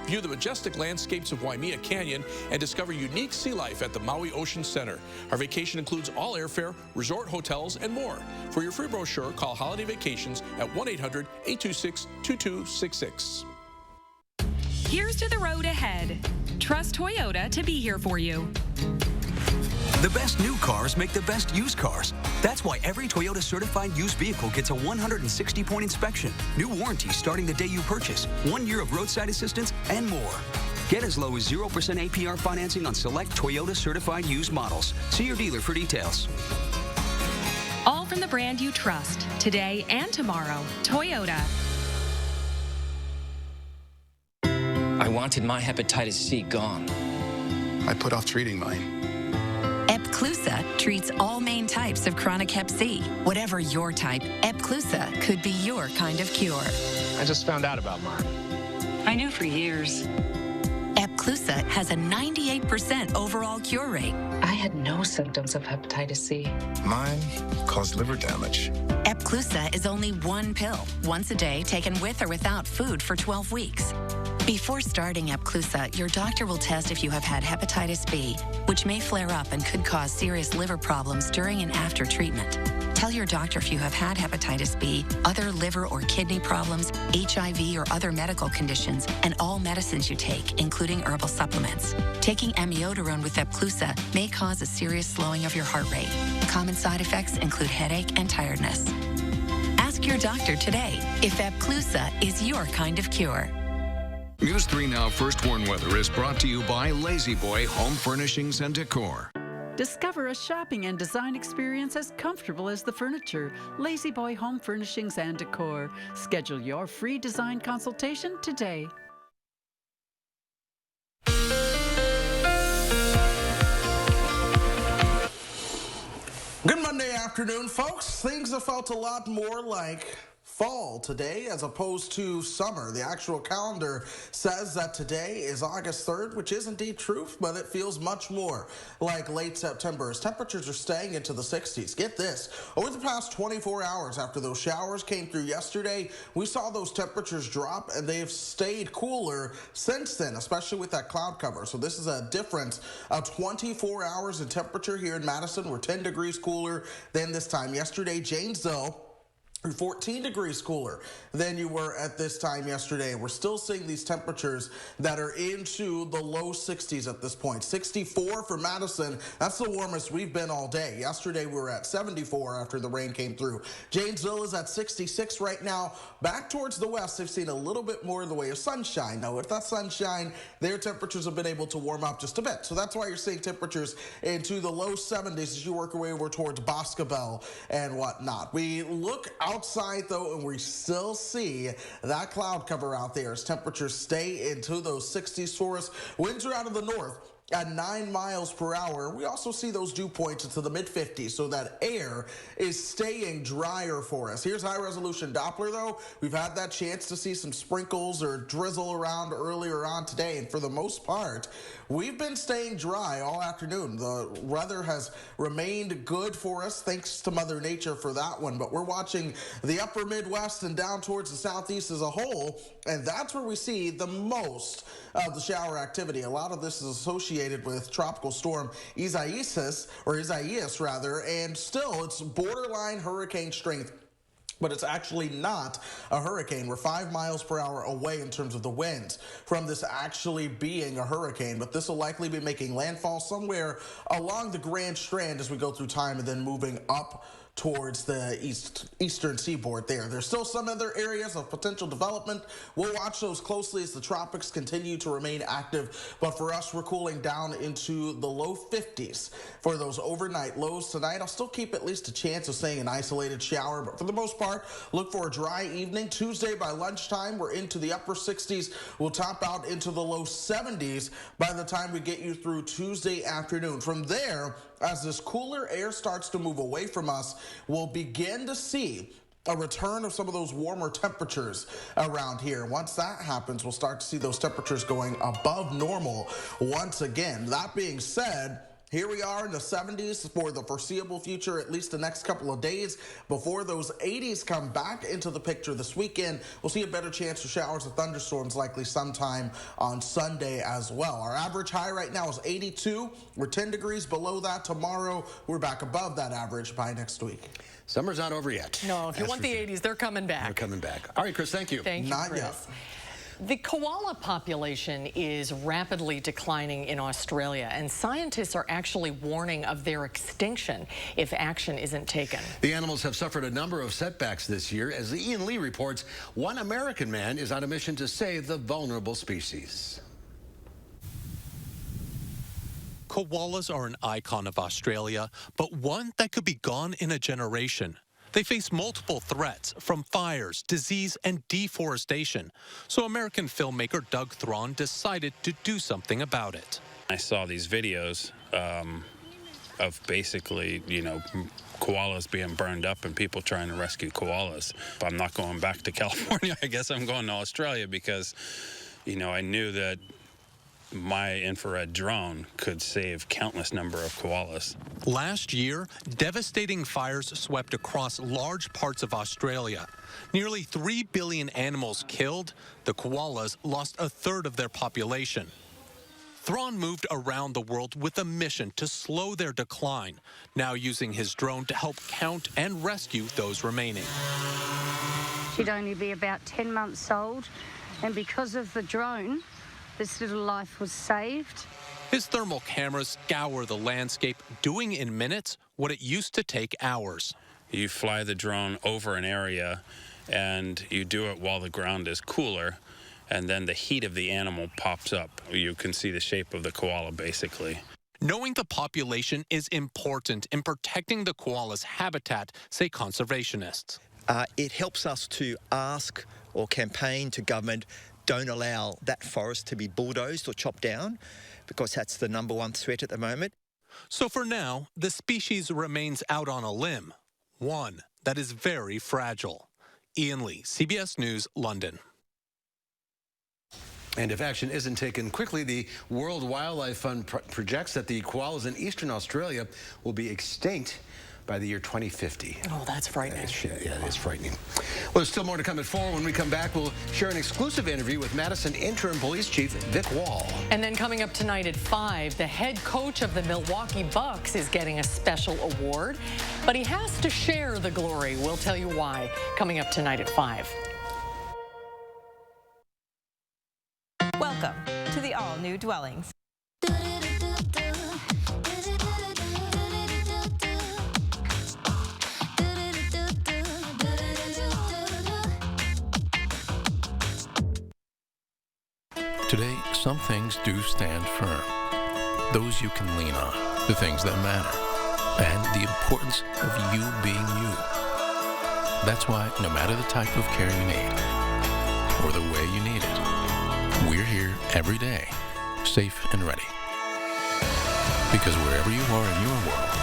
view the majestic landscapes of Waimea Canyon, and discover unique sea life at the Maui Ocean Center. Our vacation includes all airfare, resort hotels, and more. For your free brochure, call Holiday Vacations at 1-800-826-2266. Here's to the road ahead. Trust Toyota to be here for you. The best new cars make the best used cars. That's why every Toyota certified used vehicle gets a 160-point inspection, new warranties starting the day you purchase, 1 year of roadside assistance, and more. Get as low as 0% APR financing on select Toyota certified used models. See your dealer for details. All from the brand you trust, today and tomorrow. Toyota. I wanted my hepatitis C gone. I put off treating mine. Epclusa treats all main types of chronic hep C. Whatever your type, Epclusa could be your kind of cure. I just found out about mine. I knew for years. Epclusa has a 98% overall cure rate. I had no symptoms of hepatitis C. Mine caused liver damage. Epclusa is only one pill, once a day, taken with or without food for 12 weeks. Before starting Epclusa, your doctor will test if you have had hepatitis B, which may flare up and could cause serious liver problems during and after treatment. Tell your doctor if you have had hepatitis B, other liver or kidney problems, HIV or other medical conditions, and all medicines you take, including herbal supplements. Taking amiodarone with Epclusa may cause a serious slowing of your heart rate. Common side effects include headache and tiredness. Ask your doctor today if Epclusa is your kind of cure. News 3 Now First Warn Weather is brought to you by Lazy Boy Home Furnishings and Decor. Discover a shopping and design experience as comfortable as the furniture. Lazy Boy Home Furnishings and Decor. Schedule your free design consultation today. Good Monday afternoon, folks. Things have felt a lot more like fall today as opposed to summer. The actual calendar says that today is August 3rd, which is indeed true, but it feels much more like late September as temperatures are staying into the 60s. Get this, over the past 24 hours after those showers came through yesterday, we saw those temperatures drop and they've stayed cooler since then, especially with that cloud cover. So this is a difference of 24 hours in temperature here in Madison. We're 10 degrees cooler than this time yesterday. Janesville, 14 degrees cooler than you were at this time yesterday. We're still seeing these temperatures that are into the low 60s at this point. 64 for Madison. That's the warmest we've been all day. Yesterday we were at 74 after the rain came through. Janesville is at 66 right now. Back towards the west, they've seen a little bit more in the way of sunshine. Now with that sunshine, their temperatures have been able to warm up just a bit. So that's why you're seeing temperatures into the low 70s as you work your way over towards Boscobel and whatnot. We look outside though, and we still see that cloud cover out there as temperatures stay into those 60s for us. Winds are out of the north at 9 miles per hour. We also see those dew points into the mid-50s, so that air is staying drier for us. Here's high-resolution Doppler, though. We've had that chance to see some sprinkles or drizzle around earlier on today, and for the most part, we've been staying dry all afternoon. The weather has remained good for us, thanks to Mother Nature for that one, but we're watching the upper Midwest and down towards the southeast as a whole, and that's where we see the most of the shower activity. A lot of this is associated with tropical storm Isaias, and still it's borderline hurricane strength. But it's actually not a hurricane. We're 5 miles per hour away in terms of the winds from this actually being a hurricane. But this will likely be making landfall somewhere along the Grand Strand as we go through time and then moving up towards the eastern seaboard there. There's still some other areas of potential development. We'll watch those closely as the tropics continue to remain active. But for us, we're cooling down into the low 50s for those overnight lows tonight. I'll still keep at least a chance of seeing an isolated shower, but for the most part, look for a dry evening. Tuesday by lunchtime, we're into the upper 60s. We'll top out into the low 70s by the time we get you through Tuesday afternoon. From there, as this cooler air starts to move away from us, we'll begin to see a return of some of those warmer temperatures around here. Once that happens, we'll start to see those temperatures going above normal once again. That being said, here we are in the 70s for the foreseeable future, at least the next couple of days before those 80s come back into the picture this weekend. We'll see a better chance for showers and thunderstorms likely sometime on Sunday as well. Our average high right now is 82. We're 10 degrees below that. Tomorrow, we're back above that average by next week. Summer's not over yet. No, if you want the 80s, they're coming back. They're coming back. All right, Chris, thank you. Thank you, Not Chris. yet. The koala population is rapidly declining in Australia, and scientists are actually warning of their extinction if action isn't taken. The animals have suffered a number of setbacks this year. As the Ian Lee reports, one American man is on a mission to save the vulnerable species. Koalas are an icon of Australia, but one that could be gone in a generation. They face multiple threats from fires, disease, and deforestation. So American filmmaker Doug Thron decided to do something about it. I saw these videos of basically, koalas being burned up and people trying to rescue koalas. If I'm not going back to California, I guess I'm going to Australia because, I knew that my infrared drone could save countless number of koalas. Last year, devastating fires swept across large parts of Australia. Nearly 3 billion animals killed. The koalas lost a third of their population. Thron moved around the world with a mission to slow their decline, now using his drone to help count and rescue those remaining. She'd only be about 10 months old, and because of the drone, this little life was saved. His thermal cameras scour the landscape, doing in minutes what it used to take hours. You fly the drone over an area, and you do it while the ground is cooler, and then the heat of the animal pops up. You can see the shape of the koala, basically. Knowing the population is important in protecting the koala's habitat, say conservationists. It helps us to ask or campaign to government, don't allow that forest to be bulldozed or chopped down, because that's the #1 threat at the moment. So for now, the species remains out on a limb, one that is very fragile. Ian Lee, CBS News, London. And if action isn't taken quickly, the World Wildlife Fund projects that the koalas in eastern Australia will be extinct by the year 2050. Oh, that's frightening. Yeah, it is frightening. Well, there's still more to come at 4. When we come back, we'll share an exclusive interview with Madison Interim Police Chief Vic Wall. And then coming up tonight at 5, the head coach of the Milwaukee Bucks is getting a special award, but he has to share the glory. We'll tell you why. Coming up tonight at 5. Welcome to the all-new Dwellings. Today, some things do stand firm. Those you can lean on, the things that matter, and the importance of you being you. That's why, no matter the type of care you need, or the way you need it, we're here every day, safe and ready. Because wherever you are in your world,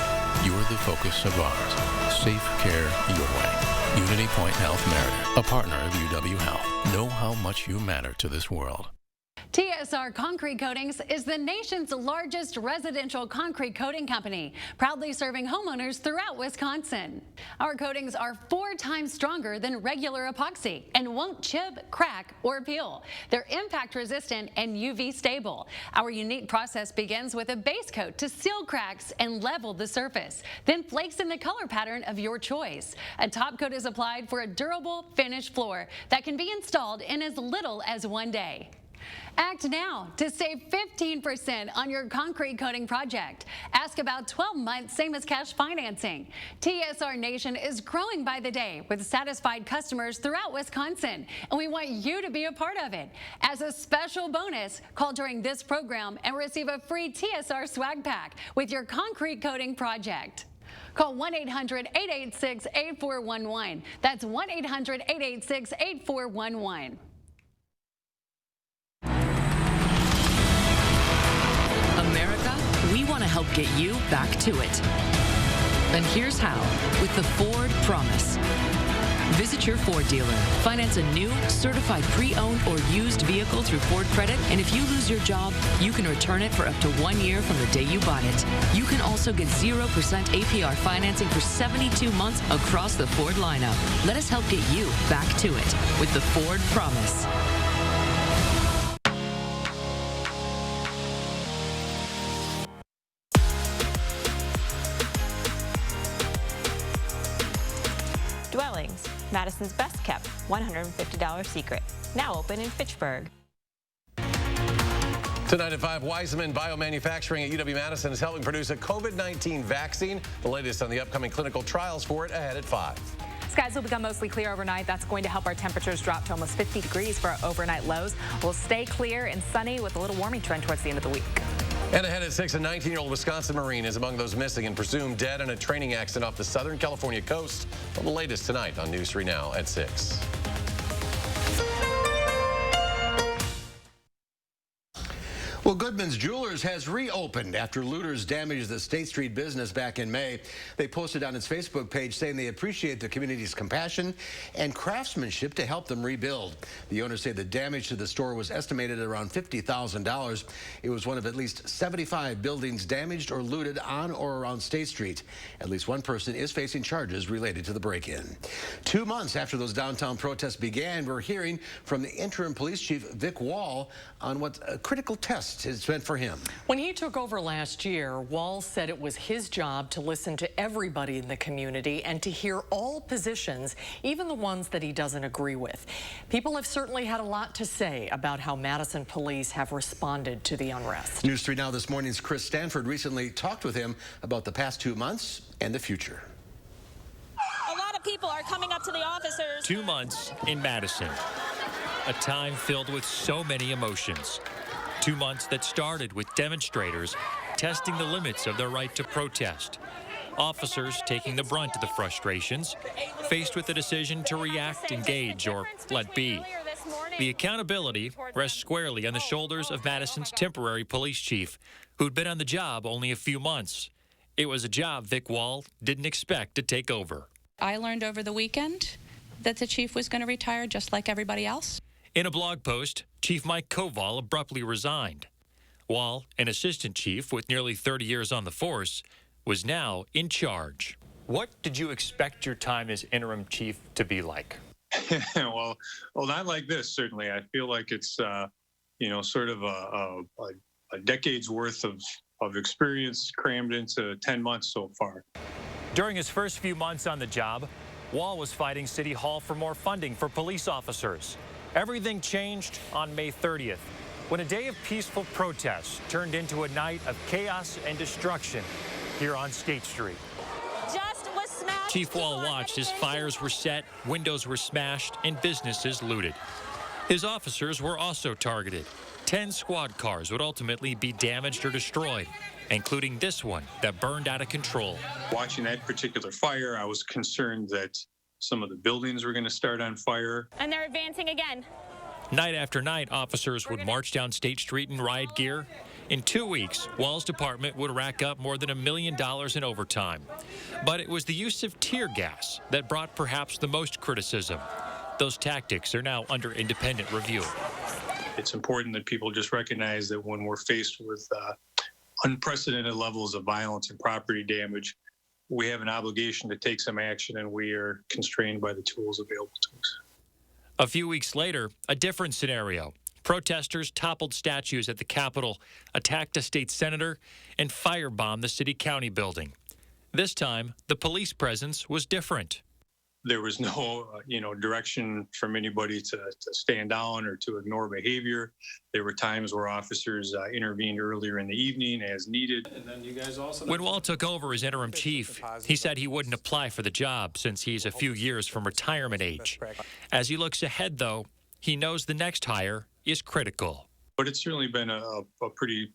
you're the focus of ours. Safe care your way. Unity Point Health Meriden, a partner of UW Health. Know how much you matter to this world. TSR Concrete Coatings is the nation's largest residential concrete coating company, proudly serving homeowners throughout Wisconsin. Our coatings are 4 times stronger than regular epoxy and won't chip, crack, or peel. They're impact resistant and UV stable. Our unique process begins with a base coat to seal cracks and level the surface, then flakes in the color pattern of your choice. A top coat is applied for a durable finished floor that can be installed in as little as 1 day. Act now to save 15% on your concrete coating project. Ask about 12 months, same as cash financing. TSR Nation is growing by the day with satisfied customers throughout Wisconsin, and we want you to be a part of it. As a special bonus, call during this program and receive a free TSR swag pack with your concrete coating project. Call 1-800-886-8411. That's 1-800-886-8411. America, we want to help get you back to it. And here's how, with the Ford Promise. Visit your Ford dealer, finance a new, certified pre-owned or used vehicle through Ford Credit, and if you lose your job, you can return it for up to 1 year from the day you bought it. You can also get 0% APR financing for 72 months across the Ford lineup. Let us help get you back to it with the Ford Promise. Dwellings, Madison Madison's best-kept $150 secret, now open in Fitchburg. Tonight at 5, Wiseman Biomanufacturing at UW-Madison is helping produce a COVID-19 vaccine. The latest on the upcoming clinical trials for it ahead at 5. Skies will become mostly clear overnight. That's going to help our temperatures drop to almost 50 degrees for our overnight lows. We'll stay clear and sunny with a little warming trend towards the end of the week. And ahead at 6, a 19-year-old Wisconsin Marine is among those missing and presumed dead in a training accident off the Southern California coast. Well, the latest tonight on News 3 Now at 6. Well, Goodman's Jewelers has reopened after looters damaged the State Street business back in May. They posted on its Facebook page saying they appreciate the community's compassion and craftsmanship to help them rebuild. The owners say the damage to the store was estimated at around $50,000. It was one of at least 75 buildings damaged or looted on or around State Street. At least one person is facing charges related to the break-in. 2 months after those downtown protests began, we're hearing from the interim police chief, Vic Wall, on what a critical test it's been for him. When he took over last year, Wall said it was his job to listen to everybody in the community and to hear all positions, even the ones that he doesn't agree with. People have certainly had a lot to say about how Madison police have responded to the unrest. News 3 Now this morning's Chris Stanford recently talked with him about the past 2 months and the future. A lot of people are coming up to the officers. 2 months in Madison, a time filled with so many emotions. 2 months that started with demonstrators testing the limits of their right to protest. Officers taking the brunt of the frustrations, faced with the decision to react, engage, or let be. The accountability rests squarely on the shoulders of Madison's temporary police chief, who'd been on the job only a few months. It was a job Vic Wall didn't expect to take over. I learned over the weekend that the chief was going to retire just like everybody else. In a blog post, Chief Mike Koval abruptly resigned. Wall, an assistant chief with nearly 30 years on the force, was now in charge. What did you expect your time as interim chief to be like? well, not like this, certainly. I feel like it's, sort of a decade's worth of experience crammed into 10 months so far. During his first few months on the job, Wall was fighting City Hall for more funding for police officers. Everything changed on May 30th, when a day of peaceful protests turned into a night of chaos and destruction here on State Street. Chief Wall watched as fires were set, windows were smashed, and businesses looted. His officers were also targeted. 10 squad cars would ultimately be damaged or destroyed, including this one that burned out of control. Watching that particular fire, I was concerned that some of the buildings were going to start on fire. And they're advancing again. Night after night, officers would march down State Street in riot gear. In 2 weeks, Wall's department would rack up more than $1 million in overtime. But it was the use of tear gas that brought perhaps the most criticism. Those tactics are now under independent review. It's important that people just recognize that when we're faced with unprecedented levels of violence and property damage, we have an obligation to take some action, and we are constrained by the tools available to us. A few weeks later, a different scenario. Protesters toppled statues at the Capitol, attacked a state senator, and firebombed the city-county building. This time, the police presence was different. There was no, direction from anybody to stand down or to ignore behavior. There were times where officers intervened earlier in the evening as needed. And then you guys also when Wall took over as interim chief, he said he wouldn't apply for the job since he's a few years from retirement age. As he looks ahead, though, he knows the next hire is critical. But it's certainly been a pretty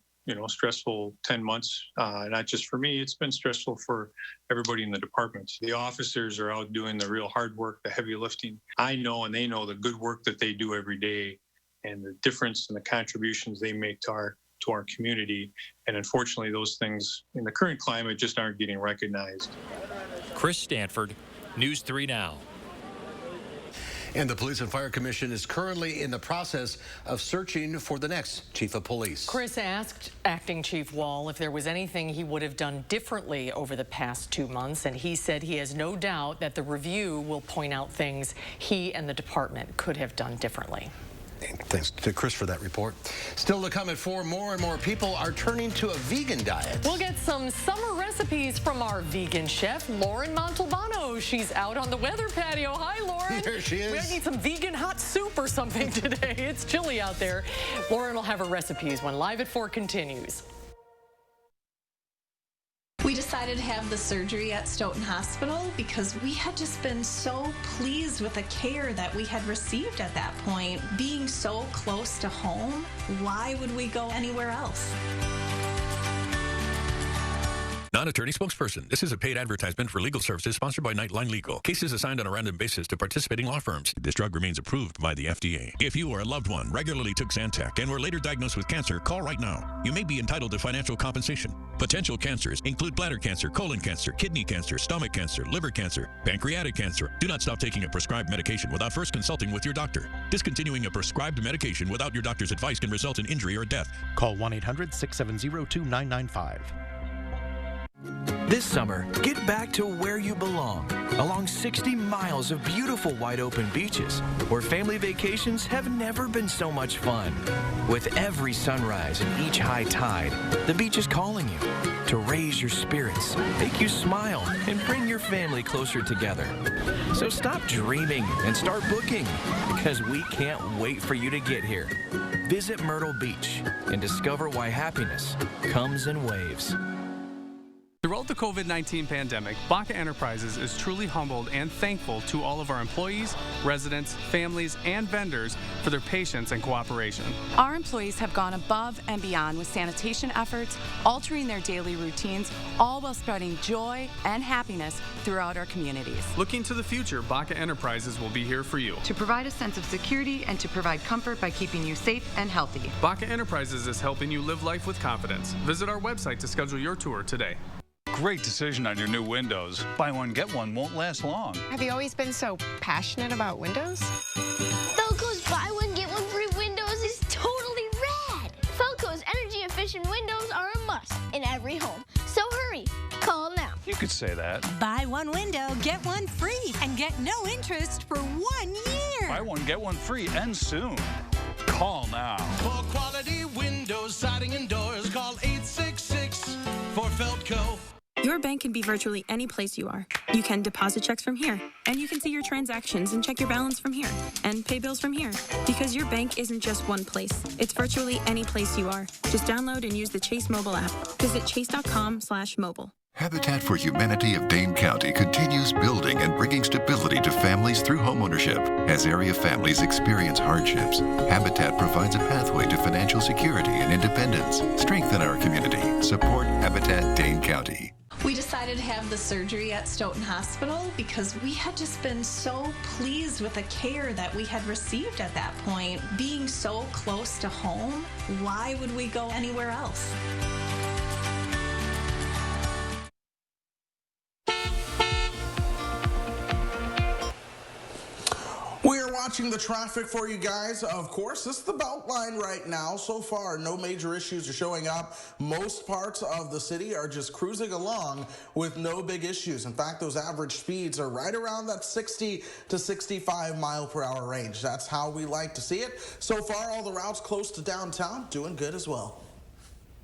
stressful 10 months, not just for me. It's been stressful for everybody in the department. The officers are out doing the real hard work, the heavy lifting. I know, and they know the good work that they do every day and the difference and the contributions they make to our community. And unfortunately, those things in the current climate just aren't getting recognized. Chris Stanford, News 3 Now. And the Police and Fire Commission is currently in the process of searching for the next chief of police. Chris asked Acting Chief Wall if there was anything he would have done differently over the past 2 months, and he said he has no doubt that the review will point out things he and the department could have done differently. Thanks to Chris for that report. Still to come at 4, more and more people are turning to a vegan diet. We'll get some summer recipes from our vegan chef, Lauren Montalbano. She's out on the weather patio. Hi, Lauren. There she is. We might need some vegan hot soup or something today. It's chilly out there. Lauren will have her recipes when Live at 4 continues. We decided to have the surgery at Stoughton Hospital because we had just been so pleased with the care that we had received at that point. Being so close to home, why would we go anywhere else? Non-attorney spokesperson. This is a paid advertisement for legal services sponsored by Nightline Legal. Cases assigned on a random basis to participating law firms. This drug remains approved by the FDA. If you or a loved one regularly took Zantac and were later diagnosed with cancer, call right now. You may be entitled to financial compensation. Potential cancers include bladder cancer, colon cancer, kidney cancer, stomach cancer, liver cancer, pancreatic cancer. Do not stop taking a prescribed medication without first consulting with your doctor. Discontinuing a prescribed medication without your doctor's advice can result in injury or death. Call 1-800-670-2995. This summer, get back to where you belong, along 60 miles of beautiful wide open beaches, where family vacations have never been so much fun. With every sunrise and each high tide, the beach is calling you to raise your spirits, make you smile, and bring your family closer together. So stop dreaming and start booking, because we can't wait for you to get here. Visit Myrtle Beach and discover why happiness comes in waves. Throughout the COVID-19 pandemic, Baca Enterprises is truly humbled and thankful to all of our employees, residents, families, and vendors for their patience and cooperation. Our employees have gone above and beyond with sanitation efforts, altering their daily routines, all while spreading joy and happiness throughout our communities. Looking to the future, Baca Enterprises will be here for you. To provide a sense of security and to provide comfort by keeping you safe and healthy. Baca Enterprises is helping you live life with confidence. Visit our website to schedule your tour today. Great decision on your new windows. Buy one, get one won't last long. Have you always been so passionate about windows? Felco's buy one, get one free windows is totally rad. Felco's energy efficient windows are a must in every home. So hurry, call now. You could say that. Buy one window, get one free, and get no interest for 1 year. Buy one, get one free, and soon. Call now. For quality windows, siding, and doors, call 866 for Felco. Your bank can be virtually any place you are. You can deposit checks from here, and you can see your transactions and check your balance from here, and pay bills from here. Because your bank isn't just one place. It's virtually any place you are. Just download and use the Chase mobile app. Visit chase.com/mobile. Habitat for Humanity of Dane County continues building and bringing stability to families through homeownership. As area families experience hardships, Habitat provides a pathway to financial security and independence. Strengthen our community. Support Habitat Dane County. We decided to have the surgery at Stoughton Hospital because we had just been so pleased with the care that we had received at that point. Being so close to home, why would we go anywhere else? We're watching the traffic for you guys. Of course, this is the Beltline right now. So far, no major issues are showing up. Most parts of the city are just cruising along with no big issues. In fact, those average speeds are right around that 60 to 65 mile per hour range. That's how we like to see it. So far, all the routes close to downtown doing good as well.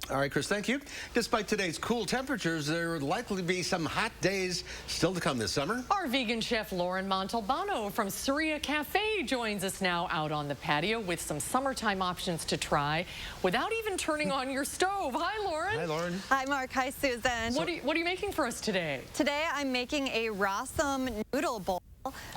All right, Chris, thank you. Despite today's cool temperatures, there will likely be some hot days still to come this summer. Our vegan chef Lauren Montalbano from Surya Cafe joins us now out on the patio with some summertime options to try without even turning on your stove. Hi, Lauren. Hi, Lauren. Hi, Mark. Hi, Susan. What are you making for us today? Today, I'm making a Rasam noodle bowl.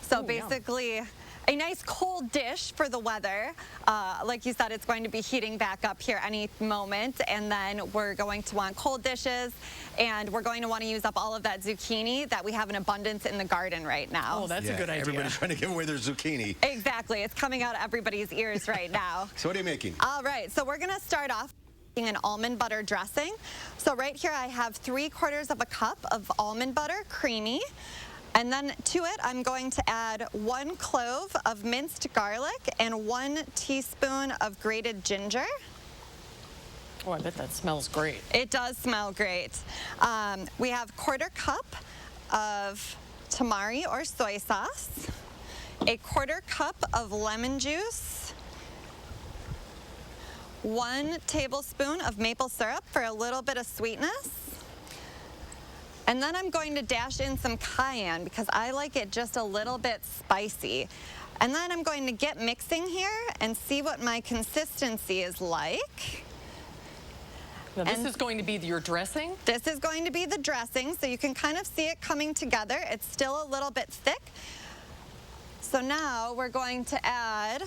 So basically, a nice cold dish for the weather. Like you said, it's going to be heating back up here any moment, and then we're going to want cold dishes, and we're going to want to use up all of that zucchini that we have in abundance in the garden right now. Oh, that's a good idea. Everybody's trying to give away their zucchini. Exactly. It's coming out of everybody's ears right now. So what are you making? All right. So we're going to start off making an almond butter dressing. So right here I have 3/4 cup of almond butter, creamy. And then to it, I'm going to add 1 clove of minced garlic and 1 teaspoon of grated ginger. Oh, I bet that smells great. It does smell great. We have 1/4 cup of tamari or soy sauce, a 1/4 cup of lemon juice, 1 tablespoon of maple syrup for a little bit of sweetness. And then I'm going to dash in some cayenne because I like it just a little bit spicy. And then I'm going to get mixing here and see what my consistency is like. Now this is going to be your dressing? This is going to be the dressing, so you can kind of see it coming together. It's still a little bit thick. So now we're going to add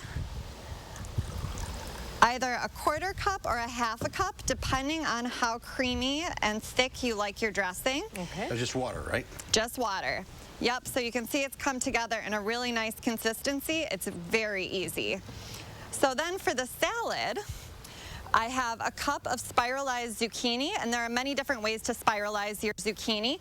either a 1/4 cup or a 1/2 cup, depending on how creamy and thick you like your dressing. Okay. Just water, right? Just water. Yep, so you can see it's come together in a really nice consistency. It's very easy. So then for the salad, I have a cup of spiralized zucchini, and there are many different ways to spiralize your zucchini.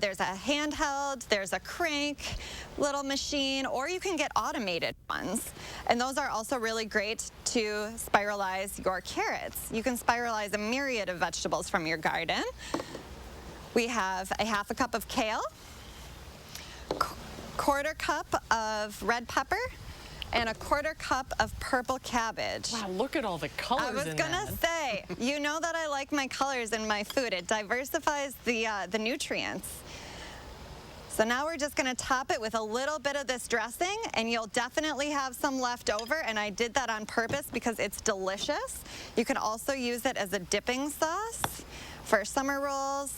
There's a handheld, there's a crank little machine, or you can get automated ones. And those are also really great to spiralize your carrots. You can spiralize a myriad of vegetables from your garden. We have a 1/2 cup of kale, 1/4 cup of red pepper, and a 1/4 cup of purple cabbage. Wow, look at all the colors in that. I was gonna say, you know that I like my colors in my food. It diversifies the nutrients. So now we're just gonna top it with a little bit of this dressing, and you'll definitely have some left over, and I did that on purpose because it's delicious. You can also use it as a dipping sauce for summer rolls,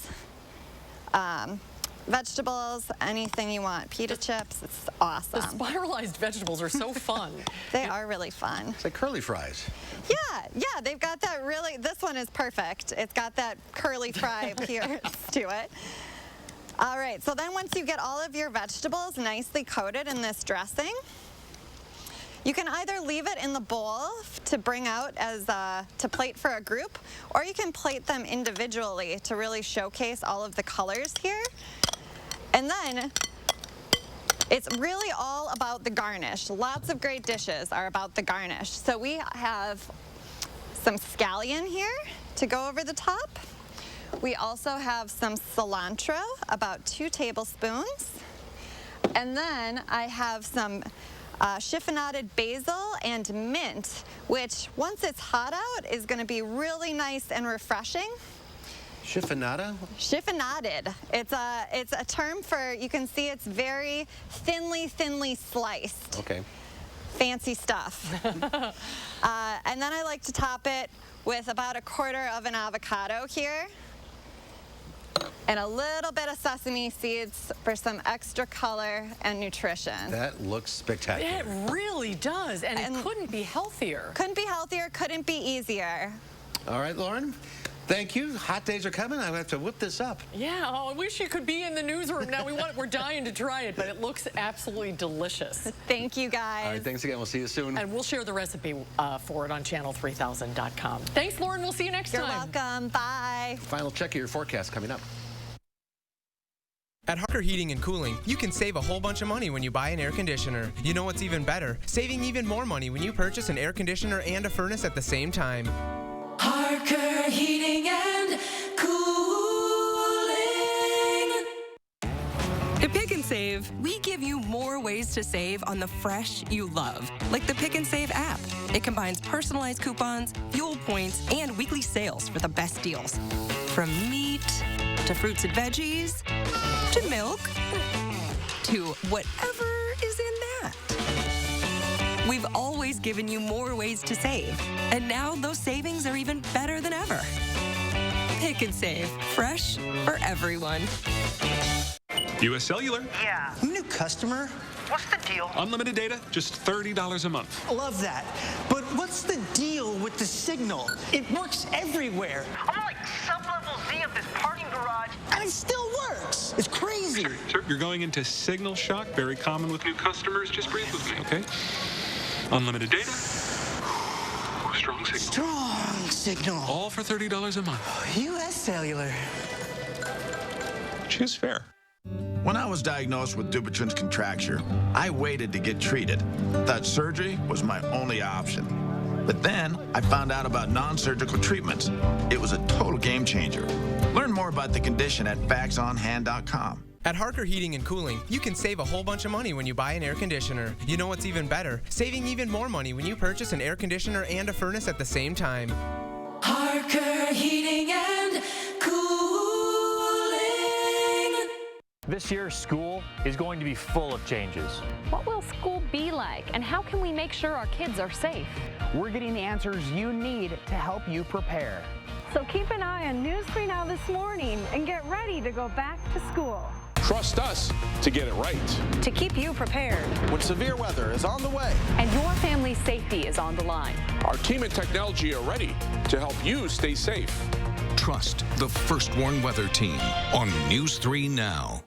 vegetables, anything you want. Pita chips, it's awesome. The spiralized vegetables are so fun. They are really fun. It's like curly fries. Yeah, they've got that really, this one is perfect. It's got that curly fry appearance to it. All right, so then once you get all of your vegetables nicely coated in this dressing, you can either leave it in the bowl to bring out as to plate for a group, or you can plate them individually to really showcase all of the colors here. And then it's really all about the garnish. Lots of great dishes are about the garnish. So we have some scallion here to go over the top. We also have some cilantro, about 2 tablespoons. And then I have some chiffonaded basil and mint, which once it's hot out is going to be really nice and refreshing. Chiffonada? Chiffonaded. It's a term for, you can see it's very thinly sliced. Okay. Fancy stuff. And then I like to top it with about a 1/4 of an avocado here, and a little bit of sesame seeds for some extra color and nutrition. That looks spectacular. It really does, and it couldn't be healthier. Couldn't be healthier, couldn't be easier. All right, Lauren. Thank you. Hot days are coming. I have to whip this up. Yeah, I wish you could be in the newsroom now. We're dying to try it, but it looks absolutely delicious. Thank you, guys. All right, thanks again. We'll see you soon. And we'll share the recipe for it on channel3000.com. Thanks, Lauren. We'll see you next time. You're welcome. Bye. Final check of your forecast coming up. At Hucker Heating and Cooling, you can save a whole bunch of money when you buy an air conditioner. You know what's even better? Saving even more money when you purchase an air conditioner and a furnace at the same time. Hucker Heating and Cooling. At Pick and Save, we give you more ways to save on the fresh you love, like the Pick and Save app. It combines personalized coupons, fuel points, and weekly sales for the best deals. From meat to fruits and veggies to milk to whatever is in that. We've always given you more ways to save, and now those savings are even better than ever. Pick and Save, fresh for everyone. U.S. Cellular. Yeah. New customer? What's the deal? Unlimited data, just $30 a month. I love that. But what's the deal with the signal? It works everywhere. I'm like sub-level Z of this parking garage, and it still works. It's crazy. Sir, you're going into signal shock, very common with new customers. Just breathe with me, okay? Unlimited data. Strong signal. Strong signal. All for $30 a month. U.S. Cellular. Choose fair. When I was diagnosed with Dupuytren's contracture, I waited to get treated. Thought surgery was my only option. But then I found out about non-surgical treatments. It was a total game changer. Learn more about the condition at factsonhand.com. At Harker Heating and Cooling, you can save a whole bunch of money when you buy an air conditioner. You know what's even better? Saving even more money when you purchase an air conditioner and a furnace at the same time. Harker Heating and Cooling. This year's school is going to be full of changes. What will school be like, and how can we make sure our kids are safe? We're getting the answers you need to help you prepare. So keep an eye on News 3 Now this morning and get ready to go back to school. Trust us to get it right. To keep you prepared. When severe weather is on the way. And your family's safety is on the line. Our team and technology are ready to help you stay safe. Trust the First Warn Weather Team on News 3 Now.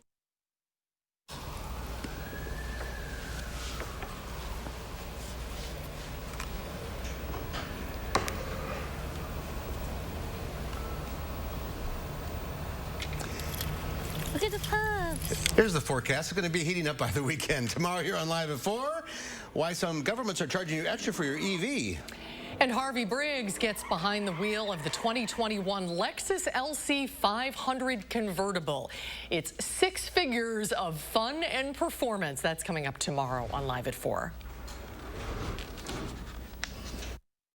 Look at the pups. Here's the forecast. It's going to be heating up by the weekend. Tomorrow here on Live at 4, why some governments are charging you extra for your EV. And Harvey Briggs gets behind the wheel of the 2021 Lexus LC 500 convertible. It's 6 figures of fun and performance. That's coming up tomorrow on Live at 4.